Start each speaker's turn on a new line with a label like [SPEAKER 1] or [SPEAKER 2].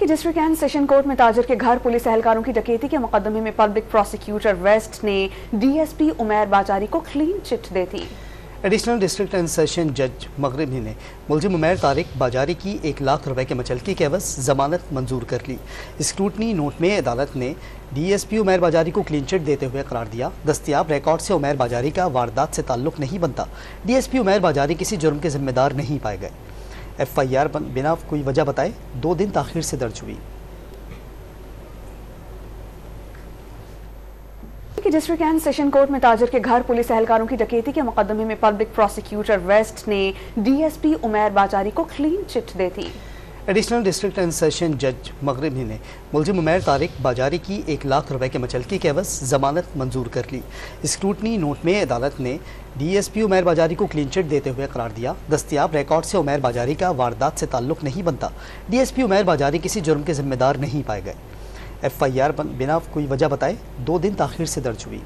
[SPEAKER 1] District and session court में ताजिर के घर पुलिस एहलकारों की डकैती के मुकदमे में पब्लिक प्रोसिक्यूटर वेस्ट ने डीएसपी उमैर बाजारी को clean chit they the.
[SPEAKER 2] Additional district and session जज मगरबी ने मुलजिम उमैर तारिक बाजारी की 1 लाख रुपए के मचलकी के एवज जमानत मंजूर कर ली। स्क्रूटनी नोट में अदालत ने डीएसपी उमैर बाजारी को क्लीन चिट देते हुए करार दिया, दस्तियाब रिकॉर्ड से उमैर बाजारी का वारदात से ताल्लुक नहीं बनता। डीएसपी उमैर बाजारी किसी जुर्म के जिम्मेदार नहीं पाए गए। FIR बिना कोई वजह बताए 2 दिन ताखीर से दर्ज हुई।
[SPEAKER 1] डिस्ट्रिक्ट एंड सेशन कोर्ट में ताजिर के घर पुलिस एहलकारों की डकैती के मुकदमे में पब्लिक प्रोसिक्यूटर वेस्ट ने डीएसपी उमैर बाजारी को clean chit they the.
[SPEAKER 2] Additional district and session जज मगरबी ने मुलजिम उमैर तारिक बाजारी की 1 लाख रुपए के मचलकी के एवज जमानत मंजूर कर ली। स्क्रूटनी नोट में अदालत ने डीएसपी उमैर बाजारी को क्लीन चिट देते हुए करार दिया, दस्तियाब रिकॉर्ड से उमैर बाजारी का वारदात से ताल्लुक नहीं बनता। डीएसपी उमैर बाजारी किसी जुर्म के जिम्मेदार नहीं पाए गए। FIR बिना कोई वजह बताए 2 दिन ताखीर से दर्ज हुई।